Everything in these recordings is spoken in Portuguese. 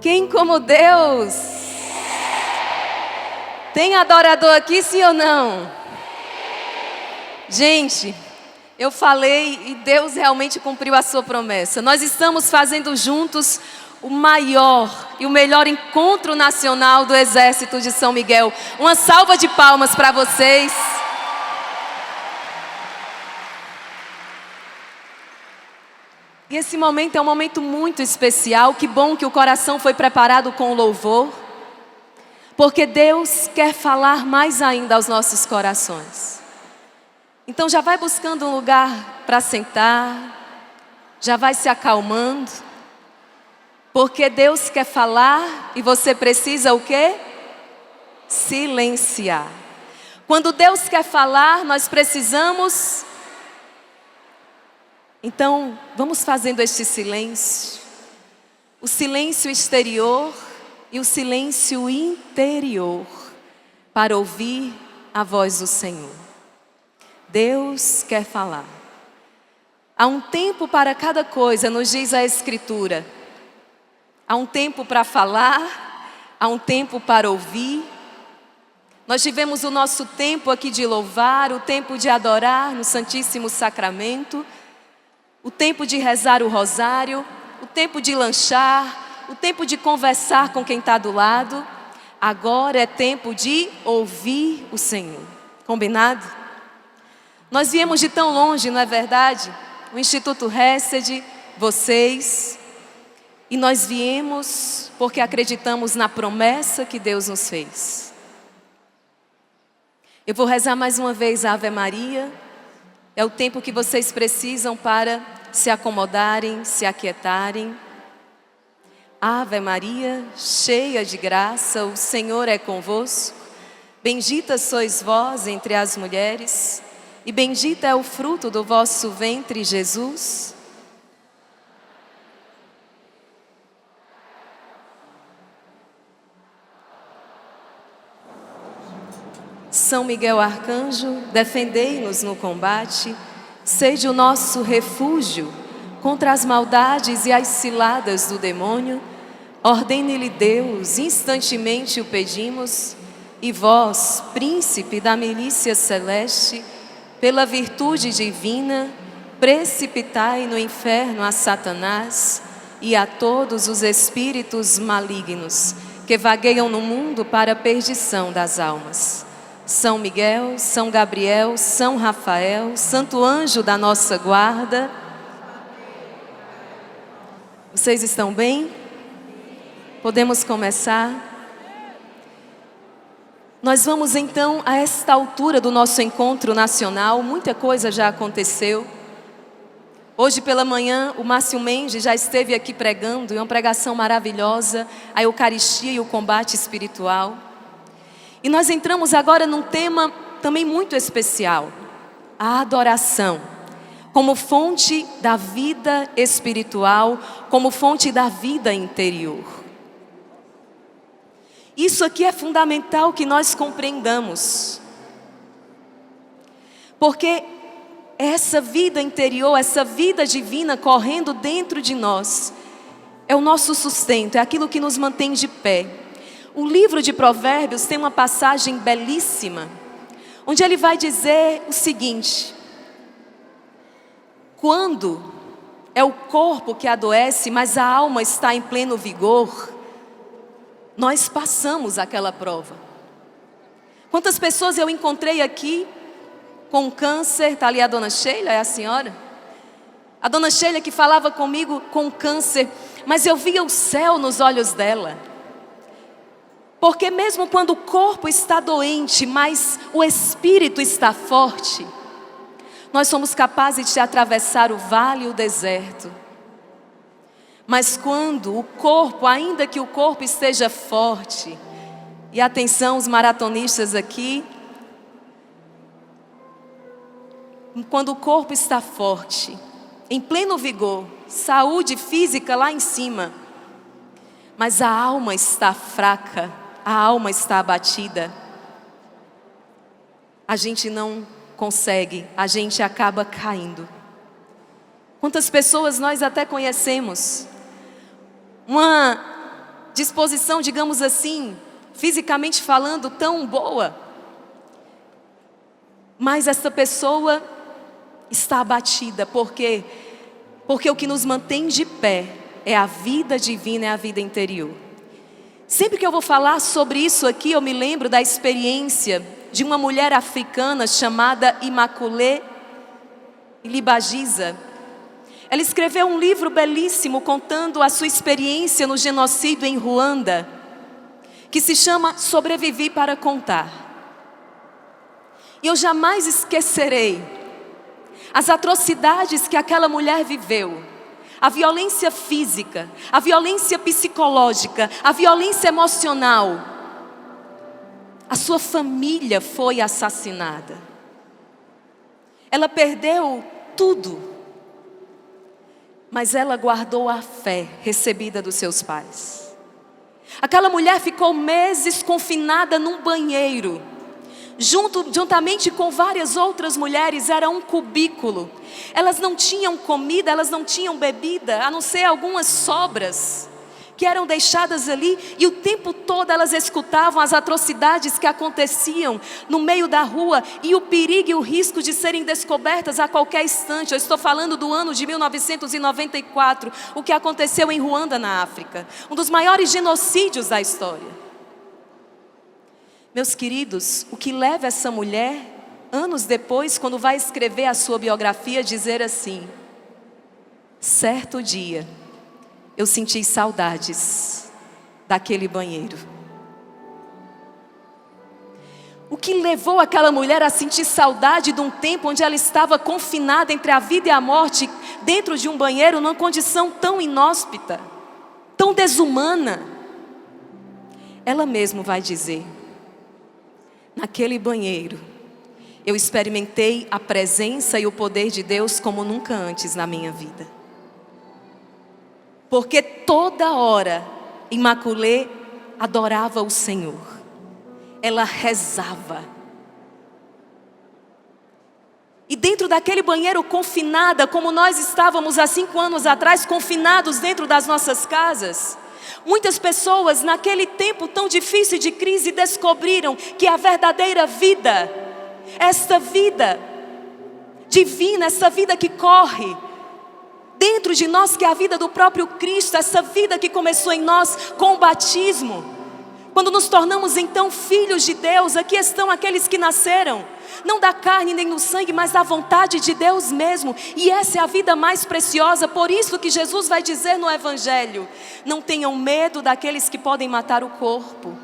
Quem como Deus? Tem adorador aqui, sim ou não? Gente, eu falei e Deus realmente cumpriu a sua promessa. Nós estamos fazendo juntos o maior e o melhor encontro nacional do Exército de São Miguel. Uma salva de palmas para vocês. E esse momento é um momento muito especial. Que bom que o coração foi preparado com louvor, porque Deus quer falar mais ainda aos nossos corações. Então já vai buscando um lugar para sentar, já vai se acalmando, porque Deus quer falar e você precisa o quê? Silenciar. Quando Deus quer falar, nós precisamos. Então, vamos fazendo este silêncio, o silêncio exterior e o silêncio interior, para ouvir a voz do Senhor. Deus quer falar. Há um tempo para cada coisa, nos diz a Escritura. Há um tempo para falar, há um tempo para ouvir. Nós tivemos o nosso tempo aqui de louvar, o tempo de adorar no Santíssimo Sacramento, o tempo de rezar o rosário, o tempo de lanchar, o tempo de conversar com quem está do lado. Agora é tempo de ouvir o Senhor. Combinado? Nós viemos de tão longe, não é verdade? O Instituto Hesed, vocês. E nós viemos porque acreditamos na promessa que Deus nos fez. Eu vou rezar mais uma vez a Ave Maria. É o tempo que vocês precisam para se acomodarem, se aquietarem. Ave Maria, cheia de graça, o Senhor é convosco. Bendita sois vós entre as mulheres, e bendito é o fruto do vosso ventre, Jesus. São Miguel Arcanjo, defendei-nos no combate, sede o nosso refúgio contra as maldades e as ciladas do demônio. Ordene-lhe Deus, instantemente o pedimos, e vós, príncipe da milícia celeste, pela virtude divina, precipitai no inferno a Satanás e a todos os espíritos malignos que vagueiam no mundo para a perdição das almas. São Miguel, São Gabriel, São Rafael, Santo Anjo da nossa guarda. Vocês estão bem? Podemos começar? Nós vamos então a esta altura do nosso encontro nacional. Muita coisa já aconteceu. Hoje pela manhã o Márcio Mendes já esteve aqui pregando, e uma pregação maravilhosa, a Eucaristia e o combate espiritual. E nós entramos agora num tema também muito especial, a adoração, como fonte da vida espiritual, como fonte da vida interior. Isso aqui é fundamental que nós compreendamos, porque essa vida interior, essa vida divina correndo dentro de nós, é o nosso sustento, é aquilo que nos mantém de pé. O livro de Provérbios tem uma passagem belíssima, onde ele vai dizer o seguinte: quando é o corpo que adoece, mas a alma está em pleno vigor, nós passamos aquela prova. Quantas pessoas eu encontrei aqui com câncer? Está ali a dona Sheila, é a senhora? A dona Sheila que falava comigo com câncer, mas eu via o céu nos olhos dela. Porque mesmo quando o corpo está doente, mas o espírito está forte, nós somos capazes de atravessar o vale e o deserto. Mas quando o corpo, ainda que o corpo esteja forte, e atenção os maratonistas aqui, quando o corpo está forte, em pleno vigor, saúde física lá em cima, mas a alma está fraca, a alma está abatida, a gente não consegue, a gente acaba caindo. Quantas pessoas nós até conhecemos, uma disposição, digamos assim, fisicamente falando, tão boa. Mas essa pessoa está abatida. Por quê? Porque o que nos mantém de pé é a vida divina, é a vida interior. Sempre que eu vou falar sobre isso aqui, eu me lembro da experiência de uma mulher africana chamada Immaculée Ilibagiza. Ela escreveu um livro belíssimo contando a sua experiência no genocídio em Ruanda, que se chama Sobrevivi para Contar. E eu jamais esquecerei as atrocidades que aquela mulher viveu. A violência física, a violência psicológica, a violência emocional. A sua família foi assassinada. Ela perdeu tudo. Mas ela guardou a fé recebida dos seus pais. Aquela mulher ficou meses confinada num banheiro. Juntamente com várias outras mulheres, era um cubículo. Elas não tinham comida, elas não tinham bebida, a não ser algumas sobras que eram deixadas ali, e o tempo todo elas escutavam as atrocidades que aconteciam no meio da rua, e o perigo e o risco de serem descobertas a qualquer instante. Eu estou falando do ano de 1994, o que aconteceu em Ruanda, na África, um dos maiores genocídios da história. Meus queridos, o que leva essa mulher, anos depois, quando vai escrever a sua biografia, a dizer assim: certo dia, eu senti saudades daquele banheiro. O que levou aquela mulher a sentir saudade de um tempo onde ela estava confinada entre a vida e a morte, dentro de um banheiro, numa condição tão inóspita, tão desumana? Ela mesma vai dizer: naquele banheiro, eu experimentei a presença e o poder de Deus como nunca antes na minha vida. Porque toda hora, Immaculée adorava o Senhor. Ela rezava. E dentro daquele banheiro, confinada, como nós estávamos há 5 anos atrás, confinados dentro das nossas casas, muitas pessoas naquele tempo tão difícil de crise descobriram que a verdadeira vida, esta vida divina, essa vida que corre dentro de nós, que é a vida do próprio Cristo, essa vida que começou em nós com o batismo, quando nos tornamos então filhos de Deus. Aqui estão aqueles que nasceram não da carne nem do sangue, mas da vontade de Deus mesmo. E essa é a vida mais preciosa. Por isso que Jesus vai dizer no Evangelho: não tenham medo daqueles que podem matar o corpo,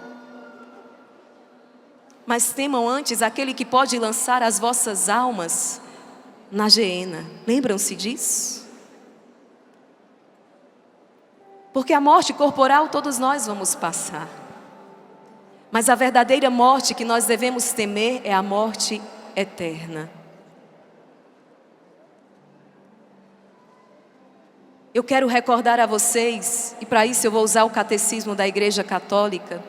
mas temam antes aquele que pode lançar as vossas almas na geena. Lembram-se disso? Porque a morte corporal todos nós vamos passar, mas a verdadeira morte que nós devemos temer é a morte eterna. Eu quero recordar a vocês, e para isso eu vou usar o catecismo da Igreja Católica,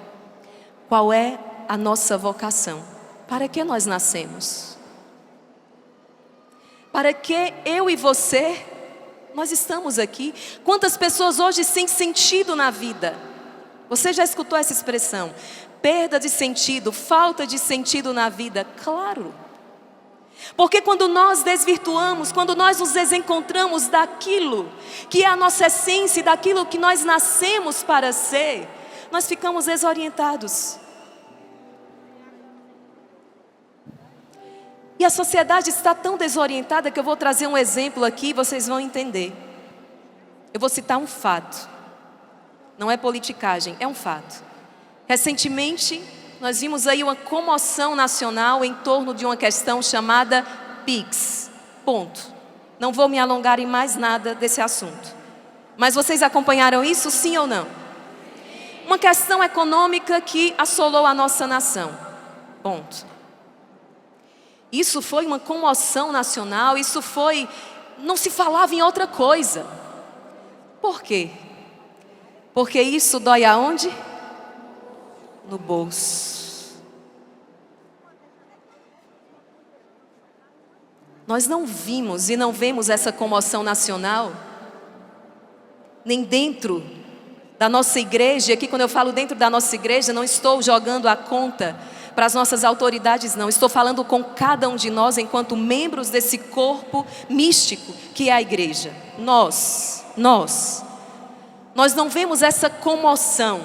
qual é a nossa vocação. Para que nós nascemos? Para que eu e você, nós estamos aqui? Quantas pessoas hoje sem sentido na vida? Você já escutou essa expressão? Perda de sentido, falta de sentido na vida. Claro. Porque quando nós desvirtuamos, quando nós nos desencontramos daquilo que é a nossa essência, daquilo que nós nascemos para ser, nós ficamos desorientados. E a sociedade está tão desorientada que eu vou trazer um exemplo aqui e vocês vão entender. Eu vou citar um fato. Não é politicagem, é um fato. Recentemente, nós vimos aí uma comoção nacional em torno de uma questão chamada PIX. Ponto. Não vou me alongar em mais nada desse assunto. Mas vocês acompanharam isso, sim ou não? Uma questão econômica que assolou a nossa nação. Ponto. Isso foi uma comoção nacional, não se falava em outra coisa. Por quê? Porque isso dói aonde? No bolso. Nós não vimos e não vemos essa comoção nacional nem dentro da nossa igreja, e aqui quando eu falo dentro da nossa igreja, não estou jogando a conta para as nossas autoridades, não. Estou falando com cada um de nós enquanto membros desse corpo místico que é a igreja. Nós não vemos essa comoção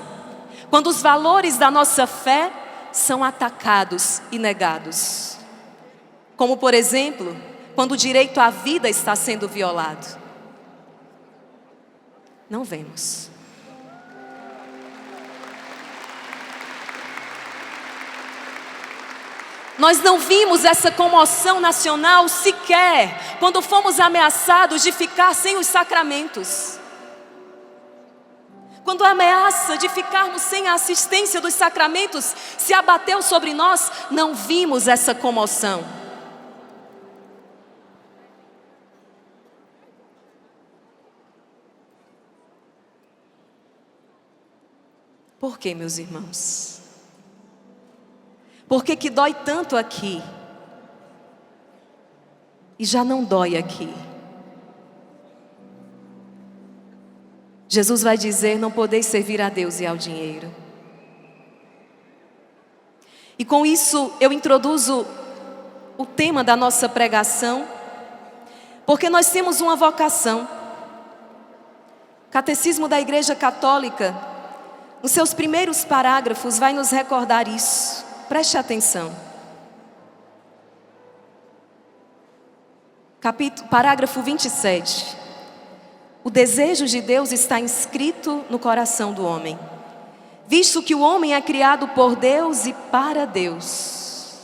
quando os valores da nossa fé são atacados e negados. Como, por exemplo, quando o direito à vida está sendo violado. Não vemos. Nós não vimos essa comoção nacional sequer quando fomos ameaçados de ficar sem os sacramentos. Quando a ameaça de ficarmos sem a assistência dos sacramentos se abateu sobre nós, não vimos essa comoção. Por quê, meus irmãos? Por que que dói tanto aqui e já não dói aqui? Jesus vai dizer: não podeis servir a Deus e ao dinheiro. E com isso eu introduzo o tema da nossa pregação, porque nós temos uma vocação. O Catecismo da Igreja Católica, nos seus primeiros parágrafos, vai nos recordar isso. Preste atenção. Parágrafo 27. O desejo de Deus está inscrito no coração do homem, visto que o homem é criado por Deus e para Deus.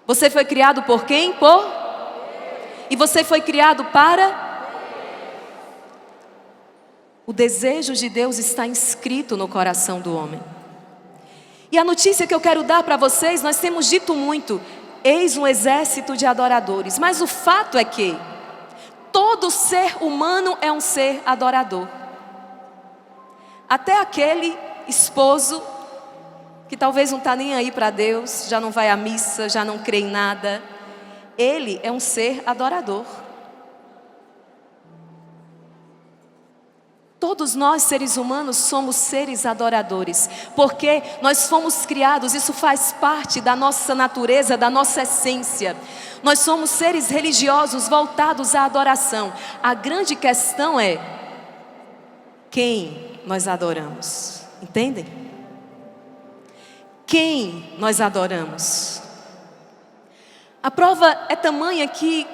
Você foi criado por quem? E você foi criado para? O desejo de Deus está inscrito no coração do homem. E a notícia que eu quero dar para vocês, nós temos dito muito: eis um exército de adoradores. Mas o fato é que todo ser humano é um ser adorador. Até aquele esposo que talvez não está nem aí para Deus, já não vai à missa, já não crê em nada, ele é um ser adorador. Todos nós, seres humanos, somos seres adoradores, porque nós fomos criados, isso faz parte da nossa natureza, da nossa essência. Nós somos seres religiosos voltados à adoração. A grande questão é quem nós adoramos, entendem? Quem nós adoramos? A prova é tamanha que,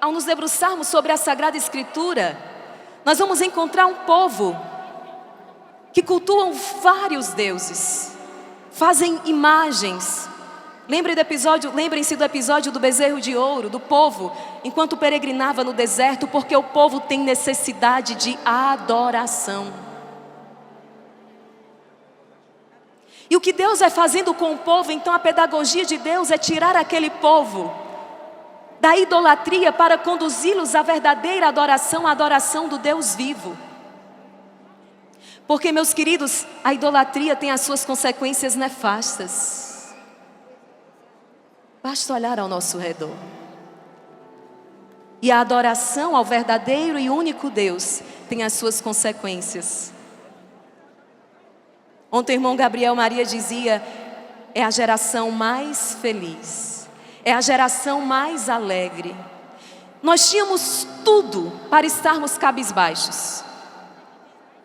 ao nos debruçarmos sobre a Sagrada Escritura, nós vamos encontrar um povo que cultuam vários deuses, fazem imagens. Lembrem-se do episódio do bezerro de ouro, do povo, enquanto peregrinava no deserto, porque o povo tem necessidade de adoração. E o que Deus vai fazendo com o povo, então a pedagogia de Deus é tirar aquele povo da idolatria para conduzi-los à verdadeira adoração, a adoração do Deus vivo. Porque, meus queridos, a idolatria tem as suas consequências nefastas. Basta olhar ao nosso redor. E a adoração ao verdadeiro e único Deus tem as suas consequências. Ontem o irmão Gabriel Maria dizia: é a geração mais feliz. É a geração mais alegre. Nós tínhamos tudo para estarmos cabisbaixos.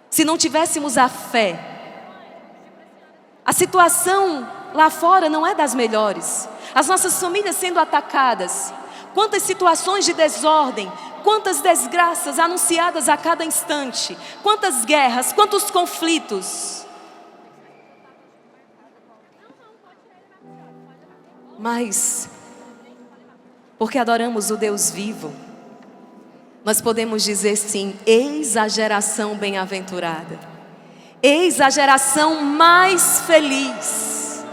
Se não tivéssemos a fé. A situação lá fora não é das melhores. As nossas famílias sendo atacadas. Quantas situações de desordem. Quantas desgraças anunciadas a cada instante. Quantas guerras, quantos conflitos. Mas porque adoramos o Deus vivo, nós podemos dizer sim: eis a geração bem-aventurada, eis a geração mais feliz.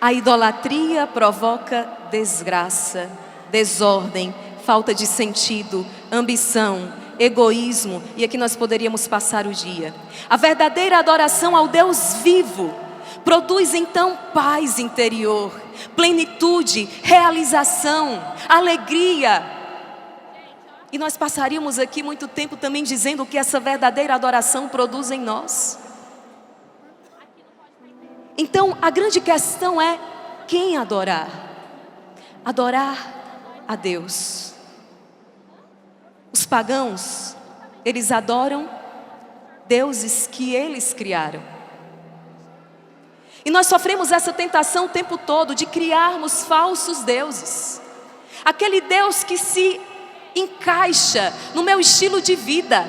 A idolatria provoca desgraça, desordem, falta de sentido, ambição, egoísmo, e aqui nós poderíamos passar o dia. A verdadeira adoração ao Deus vivo Produz então paz interior, plenitude, realização, alegria. E nós passaríamos aqui muito tempo também dizendo o que essa verdadeira adoração produz em nós. Então a grande questão é quem adorar? Adorar a Deus. Os pagãos, eles adoram deuses que eles criaram. E nós sofremos essa tentação o tempo todo de criarmos falsos deuses. Aquele Deus que se encaixa no meu estilo de vida.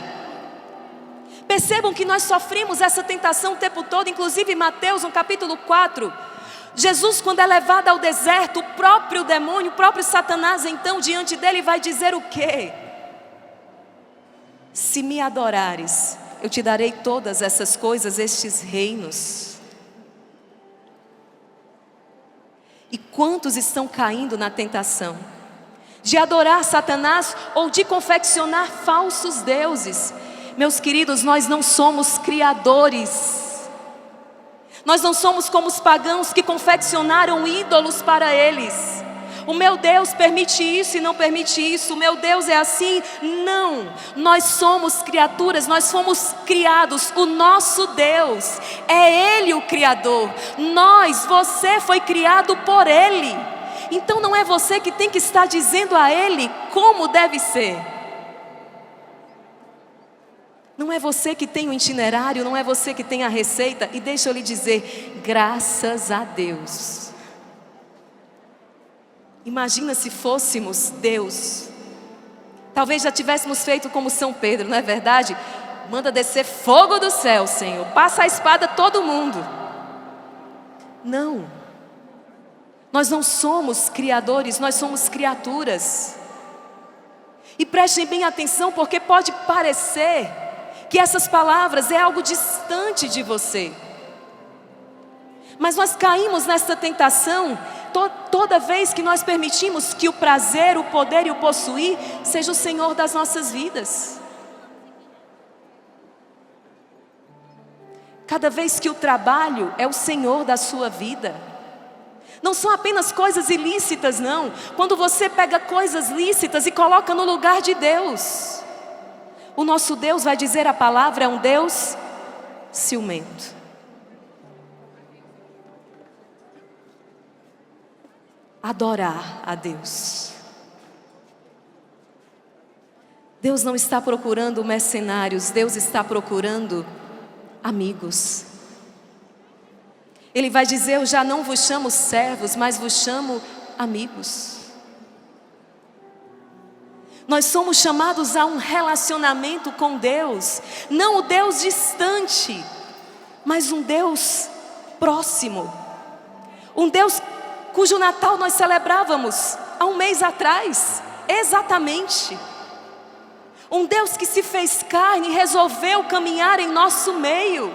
Percebam que nós sofremos essa tentação o tempo todo, inclusive em Mateus, no capítulo 4. Jesus, quando é levado ao deserto, o próprio demônio, o próprio Satanás, então, diante dele vai dizer o quê? Se me adorares, eu te darei todas essas coisas, estes reinos. E quantos estão caindo na tentação de adorar Satanás ou de confeccionar falsos deuses? Meus queridos, nós não somos criadores. Nós não somos como os pagãos que confeccionaram ídolos para eles. O meu Deus permite isso e não permite isso. O meu Deus é assim. Não, nós somos criaturas, nós fomos criados. O nosso Deus é Ele o Criador. Você foi criado por Ele. Então não é você que tem que estar dizendo a Ele como deve ser. Não é você que tem o itinerário, não é você que tem a receita. E deixa eu lhe dizer, graças a Deus. Imagina se fôssemos Deus. Talvez já tivéssemos feito como São Pedro, não é verdade? Manda descer fogo do céu, Senhor. Passa a espada a todo mundo. Não. Nós não somos criadores, nós somos criaturas. E prestem bem atenção, porque pode parecer que essas palavras é algo distante de você. Mas nós caímos nessa tentação toda vez que nós permitimos que o prazer, o poder e o possuir seja o Senhor das nossas vidas. Cada vez que o trabalho é o Senhor da sua vida. Não são apenas coisas ilícitas, não. Quando você pega coisas lícitas e coloca no lugar de Deus. O nosso Deus, vai dizer a palavra, é um Deus ciumento. Adorar a Deus. Deus não está procurando mercenários, Deus está procurando amigos. Ele vai dizer, eu já não vos chamo servos, mas vos chamo amigos. Nós somos chamados a um relacionamento com Deus, não o Deus distante, mas um Deus próximo. Um Deus cujo Natal nós celebrávamos há um mês atrás, exatamente. Um Deus que se fez carne e resolveu caminhar em nosso meio.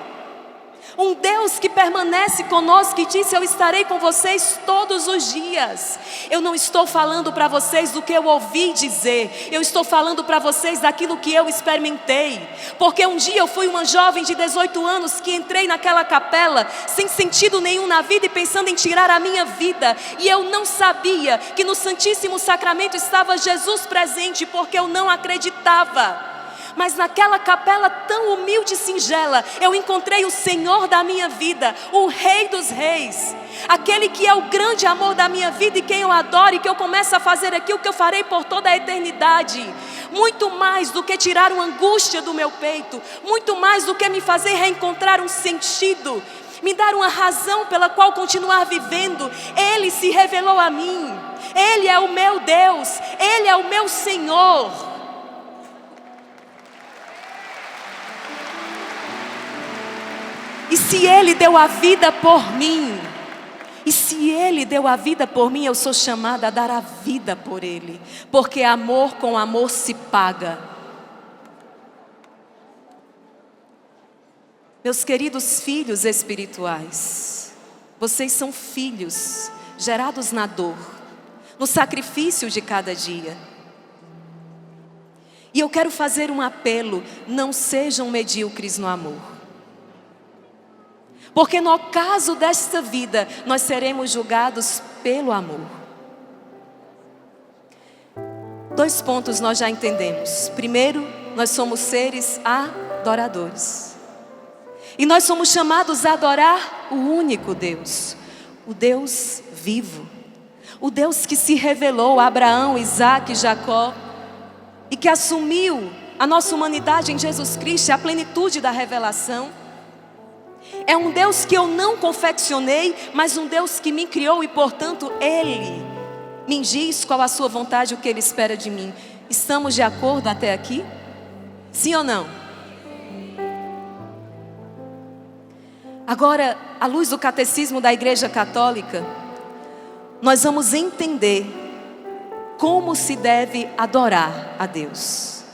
Um Deus que permanece conosco e disse, eu estarei com vocês todos os dias. Eu não estou falando para vocês do que eu ouvi dizer. Eu estou falando para vocês daquilo que eu experimentei. Porque um dia eu fui uma jovem de 18 anos que entrei naquela capela sem sentido nenhum na vida e pensando em tirar a minha vida. E eu não sabia que no Santíssimo Sacramento estava Jesus presente, porque eu não acreditava. Mas naquela capela tão humilde e singela, eu encontrei o Senhor da minha vida, o Rei dos Reis, aquele que é o grande amor da minha vida e quem eu adoro, e que eu começo a fazer aquilo que eu farei por toda a eternidade. Muito mais do que tirar uma angústia do meu peito, muito mais do que me fazer reencontrar um sentido, me dar uma razão pela qual continuar vivendo. Ele se revelou a mim, Ele é o meu Deus, Ele é o meu Senhor. E se Ele deu a vida por mim, e se Ele deu a vida por mim, eu sou chamada a dar a vida por Ele. Porque amor com amor se paga. Meus queridos filhos espirituais, vocês são filhos gerados na dor, no sacrifício de cada dia. E eu quero fazer um apelo, não sejam medíocres no amor. Porque no ocaso desta vida, nós seremos julgados pelo amor. 2 pontos nós já entendemos. Primeiro, nós somos seres adoradores. E nós somos chamados a adorar o único Deus, o Deus vivo. O Deus que se revelou a Abraão, Isaac e Jacó, e que assumiu a nossa humanidade em Jesus Cristo, a plenitude da revelação. É um Deus que eu não confeccionei, mas um Deus que me criou e, portanto, Ele me diz qual a sua vontade, o que Ele espera de mim. Estamos de acordo até aqui? Sim ou não? Agora, à luz do catecismo da Igreja Católica, nós vamos entender como se deve adorar a Deus.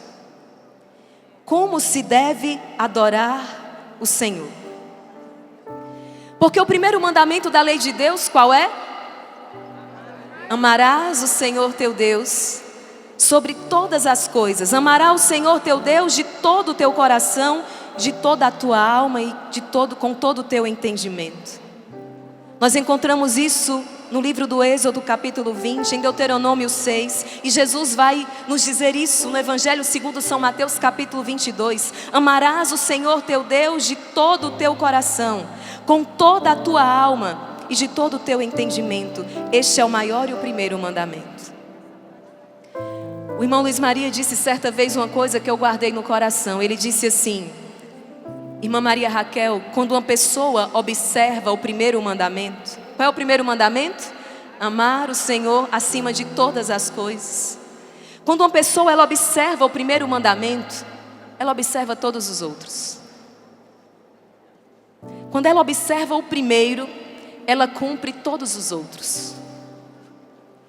Como se deve adorar o Senhor. Porque o primeiro mandamento da lei de Deus, qual é? Amarás o Senhor teu Deus sobre todas as coisas. Amarás o Senhor teu Deus de todo o teu coração, de toda a tua alma e com todo o teu entendimento. Nós encontramos isso no livro do Êxodo, capítulo 20, em Deuteronômio 6. E Jesus vai nos dizer isso no Evangelho segundo São Mateus, capítulo 22. Amarás o Senhor teu Deus de todo o teu coração, com toda a tua alma e de todo o teu entendimento. Este é o maior e o primeiro mandamento. O irmão Luiz Maria disse certa vez uma coisa que eu guardei no coração. Ele disse assim: irmã Maria Raquel, quando uma pessoa observa o primeiro mandamento, qual é o primeiro mandamento? Amar o Senhor acima de todas as coisas. Quando uma pessoa ela observa o primeiro mandamento, ela observa todos os outros. Quando ela observa o primeiro, ela cumpre todos os outros.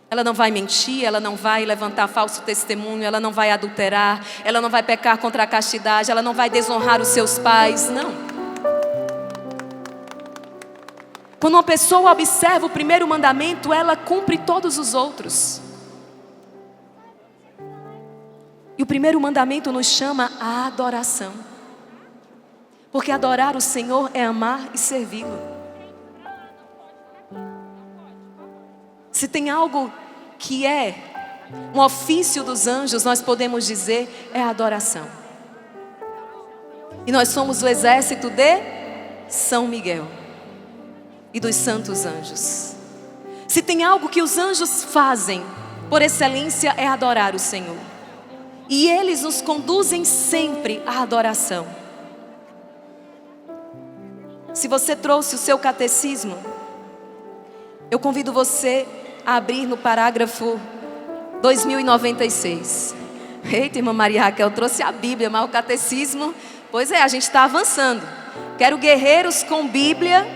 Ela não vai mentir, ela não vai levantar falso testemunho, ela não vai adulterar, ela não vai pecar contra a castidade, ela não vai desonrar os seus pais, não. Quando uma pessoa observa o primeiro mandamento, ela cumpre todos os outros. E o primeiro mandamento nos chama à adoração. Porque adorar o Senhor é amar e servi-lo. Se tem algo que é um ofício dos anjos, nós podemos dizer, é a adoração. E nós somos o exército de São Miguel e dos santos anjos. Se tem algo que os anjos fazem, por excelência, é adorar o Senhor. E eles nos conduzem sempre à adoração. Se você trouxe o seu catecismo, eu convido você a abrir no parágrafo 2096. Eita, irmã Maria Raquel, trouxe a Bíblia, mas o catecismo, pois é, a gente está avançando. Quero guerreiros com Bíblia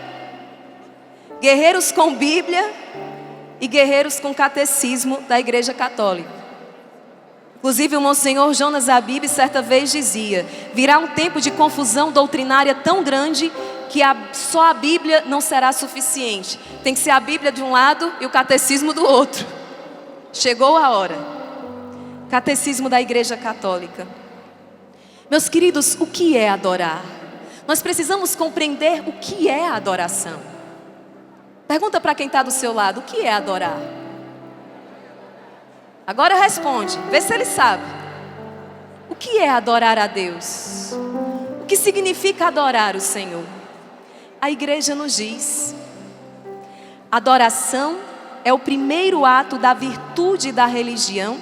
e guerreiros com catecismo da Igreja Católica. Inclusive o Monsenhor Jonas Abib certa vez dizia: virá um tempo de confusão doutrinária tão grande que só a Bíblia não será suficiente. Tem que ser a Bíblia de um lado e o catecismo do outro. Chegou a hora. Catecismo da Igreja Católica. Meus queridos, o que é adorar? Nós precisamos compreender o que é adoração. Pergunta para quem está do seu lado: o que é adorar? Agora responde, vê se ele sabe. O que é adorar a Deus? O que significa adorar o Senhor? A igreja nos diz: adoração é o primeiro ato da virtude da religião.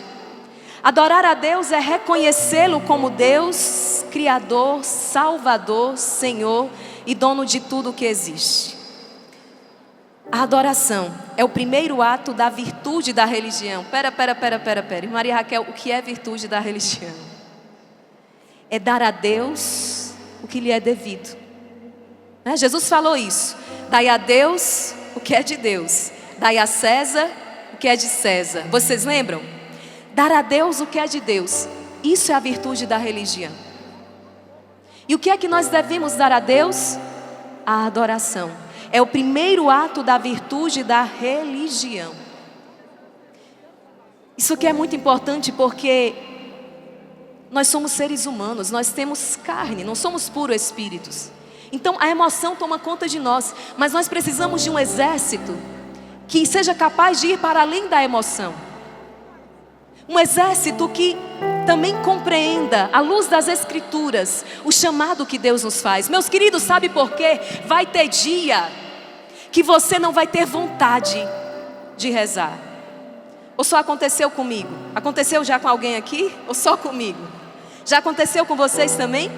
Adorar a Deus é reconhecê-lo como Deus, Criador, Salvador, Senhor e dono de tudo que existe. A adoração é o primeiro ato da virtude da religião. Pera. Maria Raquel, o que é virtude da religião? É dar a Deus o que lhe é devido. Jesus falou isso: dai a Deus o que é de Deus, dai a César o que é de César. Vocês lembram? Dar a Deus o que é de Deus, isso é a virtude da religião. E o que é que nós devemos dar a Deus? A adoração. É o primeiro ato da virtude da religião. Isso aqui é muito importante porque nós somos seres humanos, nós temos carne, não somos puros espíritos. Então a emoção toma conta de nós, mas nós precisamos de um exército que seja capaz de ir para além da emoção. Um exército que também compreenda, à luz das Escrituras, o chamado que Deus nos faz. Meus queridos, sabe por quê? Vai ter dia que você não vai ter vontade de rezar. Ou só aconteceu comigo? Aconteceu já com alguém aqui? Ou só comigo? Já aconteceu com vocês também?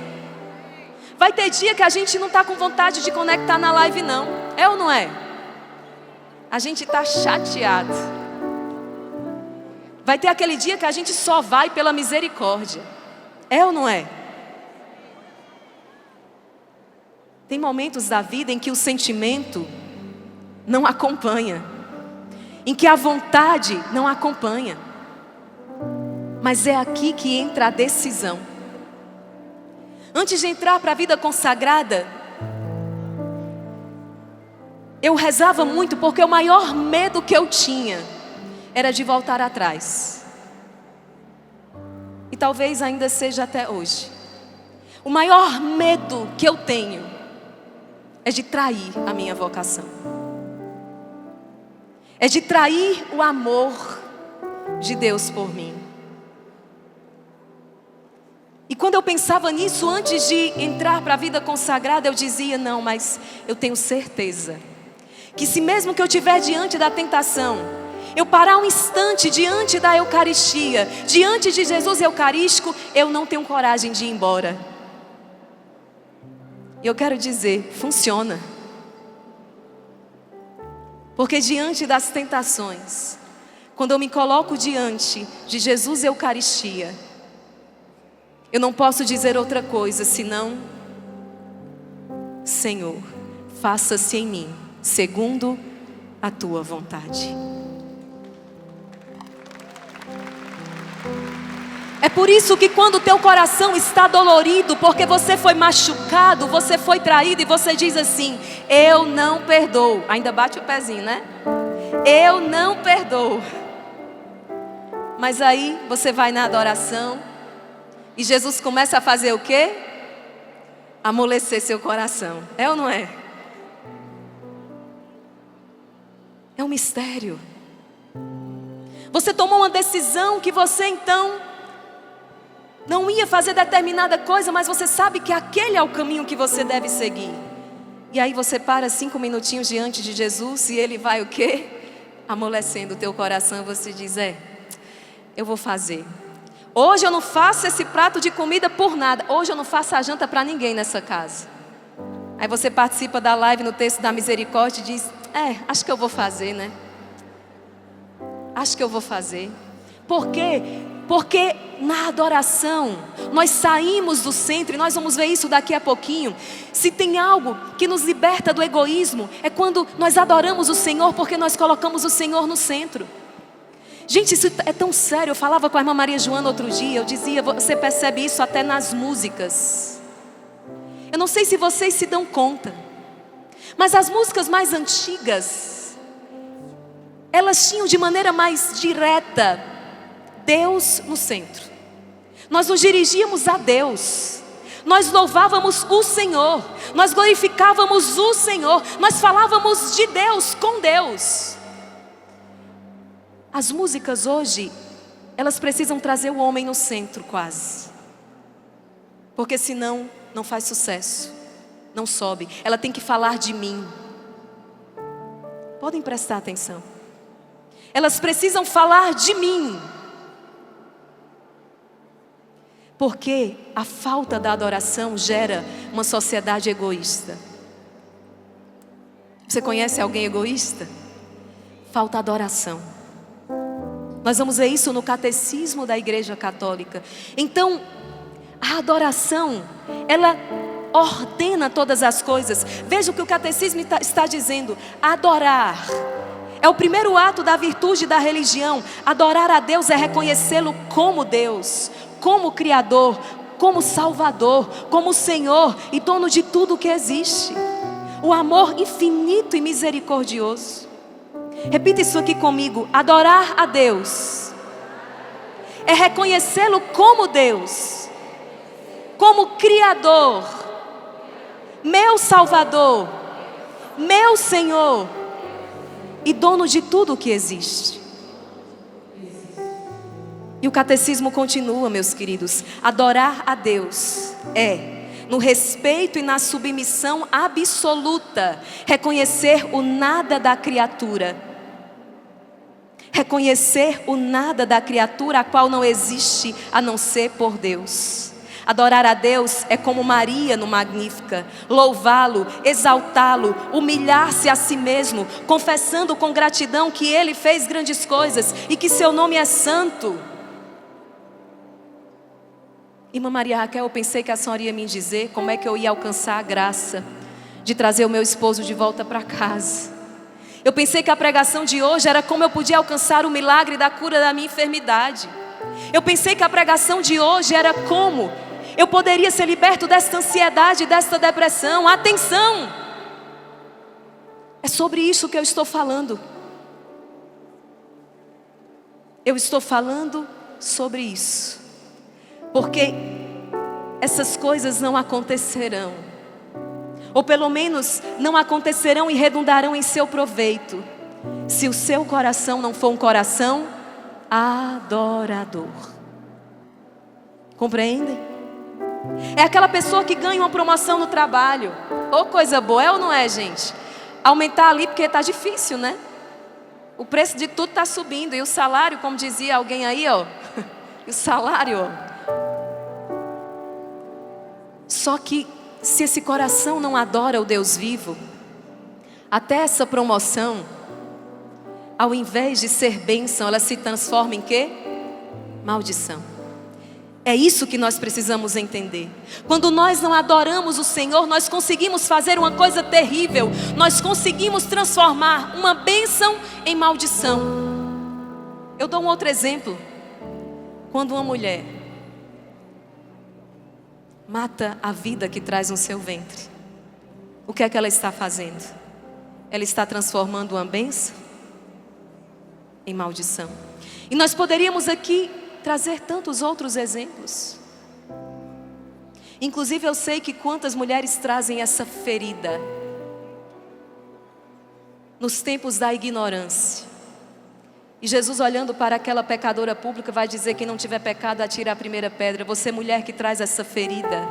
Vai ter dia que a gente não está com vontade de conectar na live não. É ou não é? A gente está chateado. Vai ter aquele dia que a gente só vai pela misericórdia. É ou não é? Tem momentos da vida em que o sentimento não acompanha, em que a vontade não acompanha. Mas é aqui que entra a decisão. Antes de entrar para a vida consagrada, eu rezava muito porque o maior medo que eu tinha era de voltar atrás. E talvez ainda seja até hoje. O maior medo que eu tenho é de trair a minha vocação. É de trair o amor de Deus por mim. E quando eu pensava nisso, antes de entrar para a vida consagrada, eu dizia, não, mas eu tenho certeza que se mesmo que eu estiver diante da tentação, eu parar um instante diante da Eucaristia, diante de Jesus Eucarístico, eu não tenho coragem de ir embora. E eu quero dizer, funciona. Porque diante das tentações, quando eu me coloco diante de Jesus Eucaristia, eu não posso dizer outra coisa senão, Senhor, faça-se em mim, segundo a tua vontade. É por isso que quando o teu coração está dolorido, porque você foi machucado, você foi traído, e você diz assim, eu não perdoo. Ainda bate o pezinho, né? Eu não perdoo. Mas aí você vai na adoração, e Jesus começa a fazer o quê? Amolecer seu coração. É ou não é? É um mistério. Você tomou uma decisão que você então não ia fazer determinada coisa, mas você sabe que aquele é o caminho que você deve seguir. E aí você para 5 minutinhos diante de Jesus e Ele vai o quê? Amolecendo o teu coração. Você diz, eu vou fazer. Hoje eu não faço esse prato de comida por nada. Hoje eu não faço a janta para ninguém nessa casa. Aí você participa da live no texto da misericórdia e diz, acho que eu vou fazer, né? Acho que eu vou fazer. Por quê? Porque na adoração, nós saímos do centro, e nós vamos ver isso daqui a pouquinho. Se tem algo que nos liberta do egoísmo, é quando nós adoramos o Senhor, porque nós colocamos o Senhor no centro. Gente, isso é tão sério. Eu falava com a irmã Maria Joana outro dia, eu dizia, você percebe isso até nas músicas. Eu não sei se vocês se dão conta, mas as músicas mais antigas, elas tinham de maneira mais direta Deus no centro. Nós nos dirigíamos a Deus, nós louvávamos o Senhor, nós glorificávamos o Senhor, nós falávamos de Deus com Deus. As músicas hoje, elas precisam trazer o homem no centro quase, porque senão não faz sucesso, não sobe. Ela tem que falar de mim. Podem prestar atenção. Elas precisam falar de mim. Porque a falta da adoração gera uma sociedade egoísta. Você conhece alguém egoísta? Falta adoração. Nós vamos ver isso no catecismo da Igreja Católica. Então, a adoração, ela ordena todas as coisas. Veja o que o catecismo está dizendo. Adorar é o primeiro ato da virtude da religião. Adorar a Deus é reconhecê-lo como Deus, como Criador, como Salvador, como Senhor e dono de tudo que existe. O amor infinito e misericordioso. Repita isso aqui comigo. Adorar a Deus é reconhecê-lo como Deus, como Criador, meu Salvador, meu Senhor e dono de tudo o que existe. E o catecismo continua, meus queridos: adorar a Deus no respeito e na submissão absoluta, reconhecer o nada da criatura. Reconhecer o nada da criatura, a qual não existe a não ser por Deus. Adorar a Deus é como Maria no Magnífica, louvá-lo, exaltá-lo, humilhar-se a si mesmo, confessando com gratidão que Ele fez grandes coisas e que seu nome é santo. Irmã Maria Raquel, eu pensei que a senhora ia me dizer como é que eu ia alcançar a graça de trazer o meu esposo de volta para casa. Eu pensei que a pregação de hoje era como eu podia alcançar o milagre da cura da minha enfermidade. Eu pensei que a pregação de hoje era como eu poderia ser liberto desta ansiedade, desta depressão. Atenção! É sobre isso que eu estou falando. Eu estou falando sobre isso. Porque essas coisas não acontecerão, ou pelo menos não acontecerão e redundarão em seu proveito, se o seu coração não for um coração adorador. Compreendem? É aquela pessoa que ganha uma promoção no trabalho. Ô, coisa boa, é ou não é, gente? Aumentar ali porque está difícil, né? O preço de tudo está subindo. E o salário, como dizia alguém aí, ó, e o salário, ó. Só que se esse coração não adora o Deus vivo, até essa promoção, ao invés de ser bênção, ela se transforma em quê? Maldição. É isso que nós precisamos entender. Quando nós não adoramos o Senhor, nós conseguimos fazer uma coisa terrível. Nós conseguimos transformar uma bênção em maldição. Eu dou um outro exemplo. Quando uma mulher mata a vida que traz no seu ventre, o que é que ela está fazendo? Ela está transformando uma bênção em maldição. E nós poderíamos aqui trazer tantos outros exemplos. Inclusive eu sei que quantas mulheres trazem essa ferida nos tempos da ignorância. E Jesus, olhando para aquela pecadora pública, vai dizer: quem não tiver pecado, atire a primeira pedra. Você, mulher que traz essa ferida,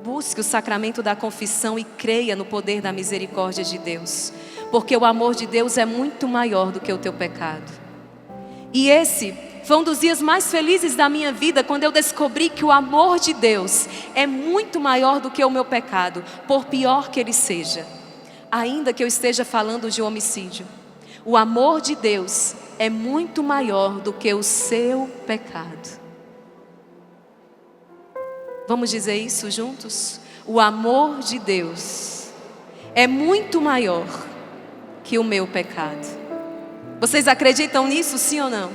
busque o sacramento da confissão e creia no poder da misericórdia de Deus, porque o amor de Deus é muito maior do que o teu pecado. E esse foi um dos dias mais felizes da minha vida, quando eu descobri que o amor de Deus é muito maior do que o meu pecado, por pior que ele seja. Ainda que eu esteja falando de homicídio, o amor de Deus é muito maior do que o seu pecado. Vamos dizer isso juntos? O amor de Deus é muito maior que o meu pecado. Vocês acreditam nisso, sim ou não?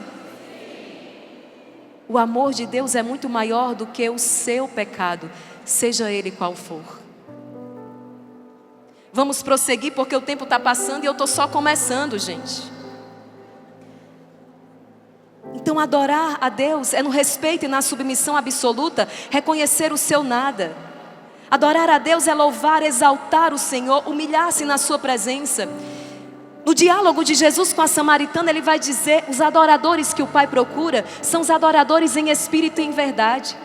O amor de Deus é muito maior do que o seu pecado, seja ele qual for. Vamos prosseguir porque o tempo está passando e eu estou só começando, gente. Então adorar a Deus é no respeito e na submissão absoluta, reconhecer o seu nada. Adorar a Deus é louvar, exaltar o Senhor, humilhar-se na sua presença. No diálogo de Jesus com a samaritana, ele vai dizer: os adoradores que o Pai procura são os adoradores em espírito e em verdade.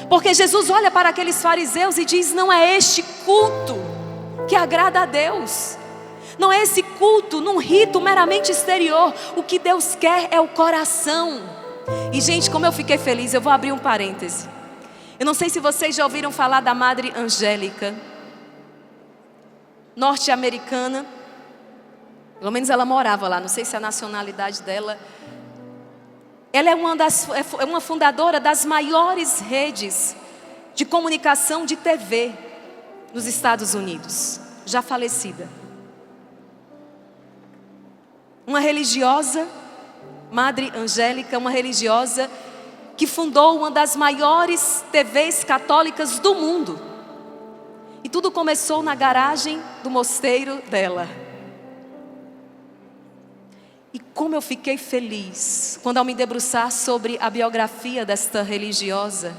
Porque Jesus olha para aqueles fariseus e diz: não é este culto que agrada a Deus. Não é esse culto num rito meramente exterior. O que Deus quer é o coração. E gente, como eu fiquei feliz, eu vou abrir um parêntese. Eu não sei se vocês já ouviram falar da Madre Angélica, norte-americana. Pelo menos ela morava lá, não sei se a nacionalidade dela. Ela é uma fundadora das maiores redes de comunicação de TV nos Estados Unidos, já falecida. Uma religiosa, Madre Angélica, uma religiosa que fundou uma das maiores TVs católicas do mundo. E tudo começou na garagem do mosteiro dela. E como eu fiquei feliz quando, ao me debruçar sobre a biografia desta religiosa,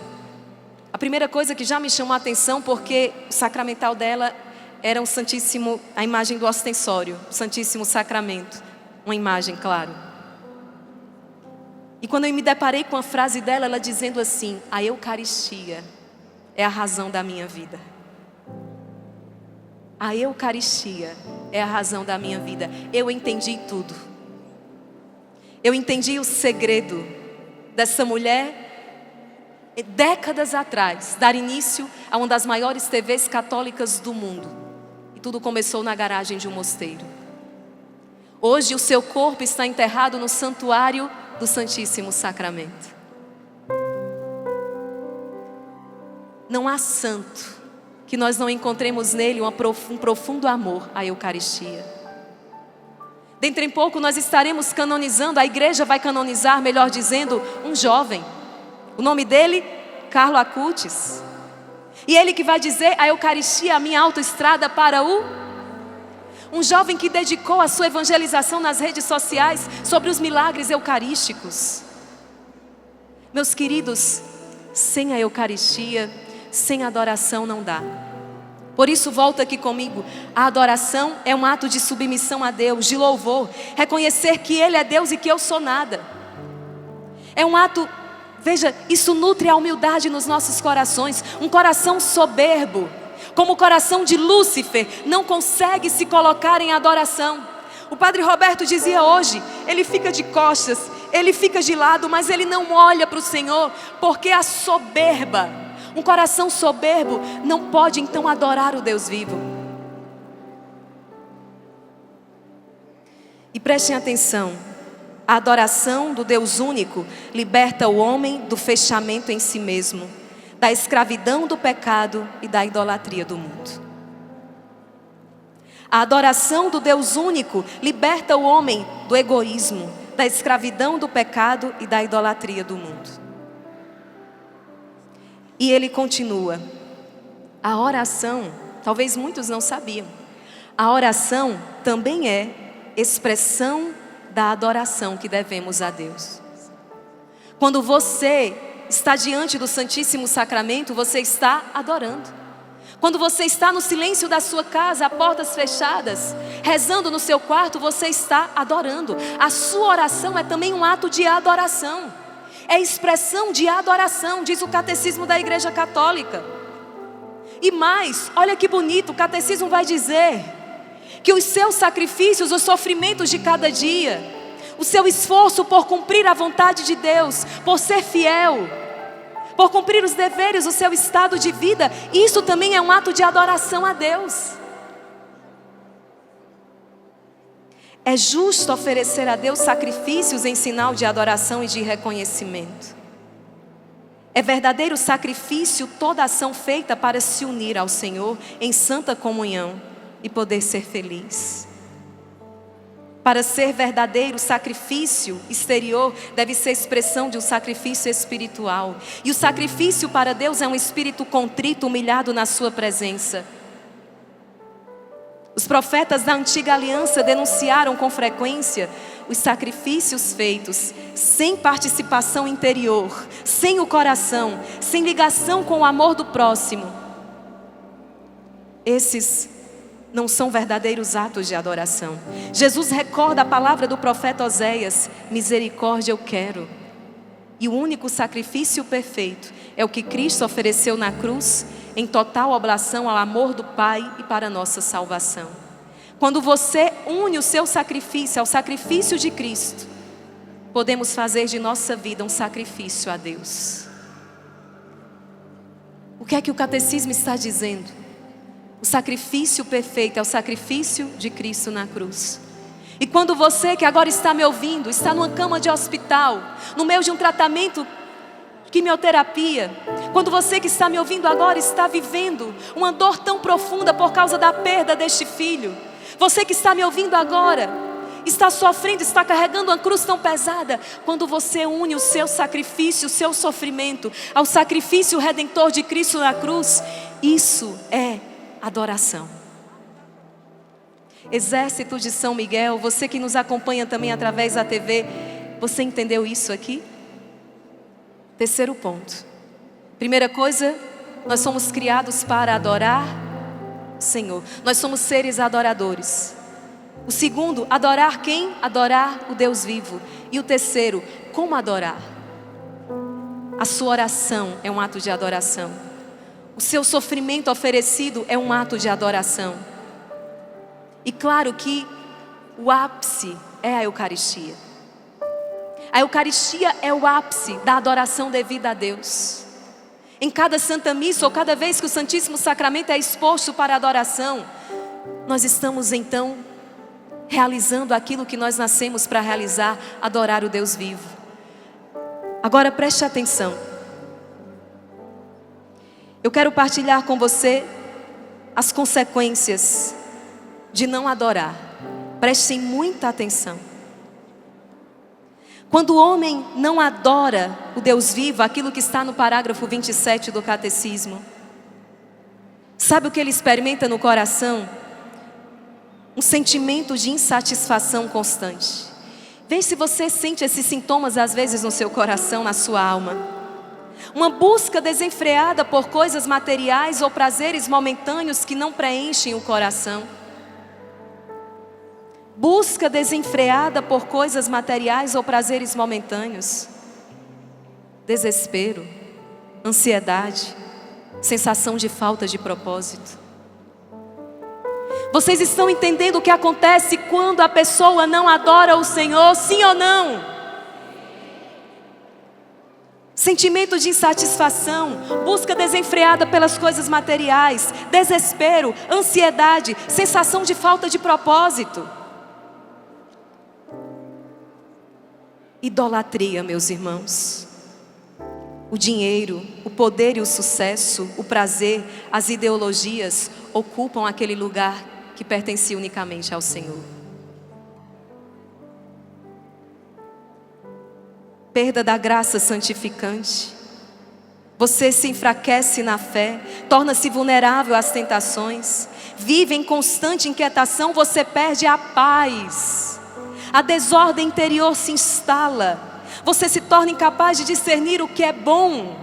a A primeira coisa que já me chamou a atenção, porque o sacramental dela era a imagem do ostensório, o Santíssimo Sacramento. Uma imagem, claro. E quando eu me deparei com a frase dela, ela dizendo assim: a Eucaristia é a razão da minha vida. A Eucaristia é a razão da minha vida. Eu entendi tudo. Eu entendi o segredo dessa mulher, décadas atrás, dar início a uma das maiores TVs católicas do mundo. E tudo começou na garagem de um mosteiro. Hoje o seu corpo está enterrado no santuário do Santíssimo Sacramento. Não há santo que nós não encontremos nele um profundo amor à Eucaristia. Dentro em pouco nós estaremos canonizando, a igreja vai canonizar, melhor dizendo, um jovem. O nome dele, Carlo Acutis. E ele que vai dizer: a Eucaristia é a minha autoestrada para um jovem que dedicou a sua evangelização nas redes sociais sobre os milagres eucarísticos. Meus queridos, sem a Eucaristia, sem adoração não dá. Por isso volta aqui comigo. A adoração é um ato de submissão a Deus, de louvor. Reconhecer que Ele é Deus e que eu sou nada. É um ato, veja, isso nutre a humildade nos nossos corações. Um coração soberbo, como o coração de Lúcifer, não consegue se colocar em adoração. O Padre Roberto dizia hoje, ele fica de costas, ele fica de lado, mas ele não olha para o Senhor, porque a soberba, um coração soberbo não pode então adorar o Deus vivo. E prestem atenção, a adoração do Deus único liberta o homem do fechamento em si mesmo, da escravidão do pecado e da idolatria do mundo. A adoração do Deus único liberta o homem do egoísmo, da escravidão do pecado e da idolatria do mundo. E ele continua. A oração, talvez muitos não sabiam, a oração também é expressão da adoração que devemos a Deus. Quando você está diante do Santíssimo Sacramento, você está adorando. Quando você está no silêncio da sua casa, a portas fechadas, rezando no seu quarto, você está adorando. A sua oração é também um ato de adoração. É expressão de adoração, diz o Catecismo da Igreja Católica. E mais, olha que bonito, o Catecismo vai dizer que os seus sacrifícios, os sofrimentos de cada dia, o seu esforço por cumprir a vontade de Deus, por ser fiel, por cumprir os deveres, o seu estado de vida, isso também é um ato de adoração a Deus. É justo oferecer a Deus sacrifícios em sinal de adoração e de reconhecimento. É verdadeiro sacrifício toda ação feita para se unir ao Senhor em santa comunhão e poder ser feliz. Para ser verdadeiro, sacrifício exterior deve ser expressão de um sacrifício espiritual. E o sacrifício para Deus é um espírito contrito, humilhado na sua presença. Os profetas da antiga aliança denunciaram com frequência os sacrifícios feitos sem participação interior, sem o coração, sem ligação com o amor do próximo. Esses não são verdadeiros atos de adoração. Jesus recorda a palavra do profeta Oséias: misericórdia eu quero. E o único sacrifício perfeito é o que Cristo ofereceu na cruz, em total oblação ao amor do Pai e para a nossa salvação. Quando você une o seu sacrifício ao sacrifício de Cristo, podemos fazer de nossa vida um sacrifício a Deus. O que é que o catecismo está dizendo? O sacrifício perfeito é o sacrifício de Cristo na cruz. E quando você que agora está me ouvindo, está numa cama de hospital, no meio de um tratamento de quimioterapia, quando você que está me ouvindo agora está vivendo uma dor tão profunda por causa da perda deste filho, você que está me ouvindo agora, está sofrendo, está carregando uma cruz tão pesada, quando você une o seu sacrifício, o seu sofrimento ao sacrifício redentor de Cristo na cruz, isso é adoração. Exército de São Miguel, você que nos acompanha também através da TV, você entendeu isso aqui? Terceiro ponto. Primeira coisa, nós somos criados para adorar o Senhor. Nós somos seres adoradores. O segundo, adorar quem? Adorar o Deus vivo. E o terceiro, como adorar? A sua oração é um ato de adoração. O seu sofrimento oferecido é um ato de adoração. E claro que o ápice é a Eucaristia. A Eucaristia é o ápice da adoração devida a Deus. Em cada Santa Missa, ou cada vez que o Santíssimo Sacramento é exposto para adoração, nós estamos então realizando aquilo que nós nascemos para realizar, adorar o Deus vivo. Agora preste atenção. Eu quero partilhar com você as consequências de não adorar. Prestem muita atenção. Quando o homem não adora o Deus vivo, aquilo que está no parágrafo 27 do Catecismo, sabe o que ele experimenta no coração? Um sentimento de insatisfação constante. Vê se você sente esses sintomas às vezes no seu coração, na sua alma. Uma busca desenfreada por coisas materiais ou prazeres momentâneos que não preenchem o coração. Busca desenfreada por coisas materiais ou prazeres momentâneos. Desespero, ansiedade, sensação de falta de propósito. Vocês estão entendendo o que acontece quando a pessoa não adora o Senhor, sim ou não? Sentimento de insatisfação, busca desenfreada pelas coisas materiais, desespero, ansiedade, sensação de falta de propósito. Idolatria, meus irmãos. O dinheiro, o poder e o sucesso, o prazer, as ideologias ocupam aquele lugar que pertencia unicamente ao Senhor. Perda da graça santificante. Você se enfraquece na fé, torna-se vulnerável às tentações, vive em constante inquietação, você perde a paz. A desordem interior se instala. Você se torna incapaz de discernir o que é bom,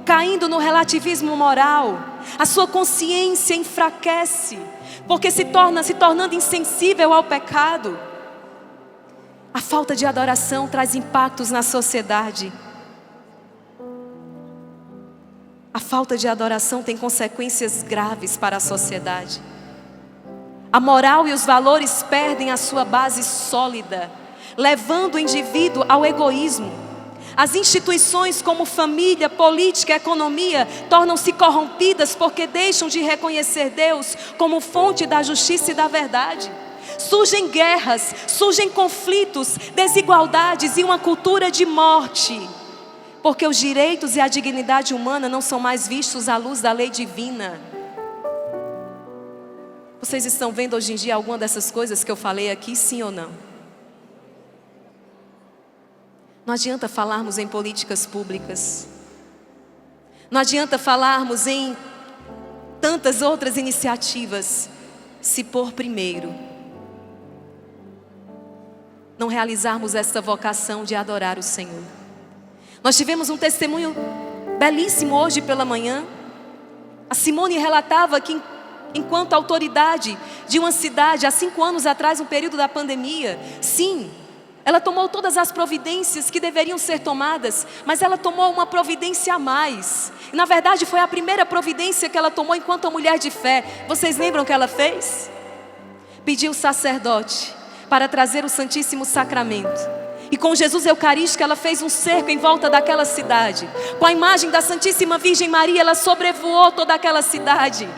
caindo no relativismo moral. A sua consciência enfraquece, porque se tornando insensível ao pecado. A falta de adoração traz impactos na sociedade. A falta de adoração tem consequências graves para a sociedade. A moral e os valores perdem a sua base sólida, levando o indivíduo ao egoísmo. As instituições como família, política, economia tornam-se corrompidas porque deixam de reconhecer Deus como fonte da justiça e da verdade. Surgem guerras, surgem conflitos, desigualdades e uma cultura de morte, porque os direitos e a dignidade humana não são mais vistos à luz da lei divina. Vocês estão vendo hoje em dia alguma dessas coisas que eu falei aqui, sim ou não? Não adianta falarmos em políticas públicas. Não adianta falarmos em tantas outras iniciativas, se por primeiro não realizarmos esta vocação de adorar o Senhor. Nós tivemos um testemunho belíssimo hoje pela manhã. A Simone relatava que enquanto autoridade de uma cidade, há 5 anos atrás, no período da pandemia, sim, ela tomou todas as providências que deveriam ser tomadas, mas ela tomou uma providência a mais. E, na verdade, foi a primeira providência que ela tomou enquanto mulher de fé. Vocês lembram o que ela fez? Pediu o sacerdote para trazer o Santíssimo Sacramento. E com Jesus Eucarístico ela fez um cerco em volta daquela cidade. Com a imagem da Santíssima Virgem Maria, ela sobrevoou toda aquela cidade.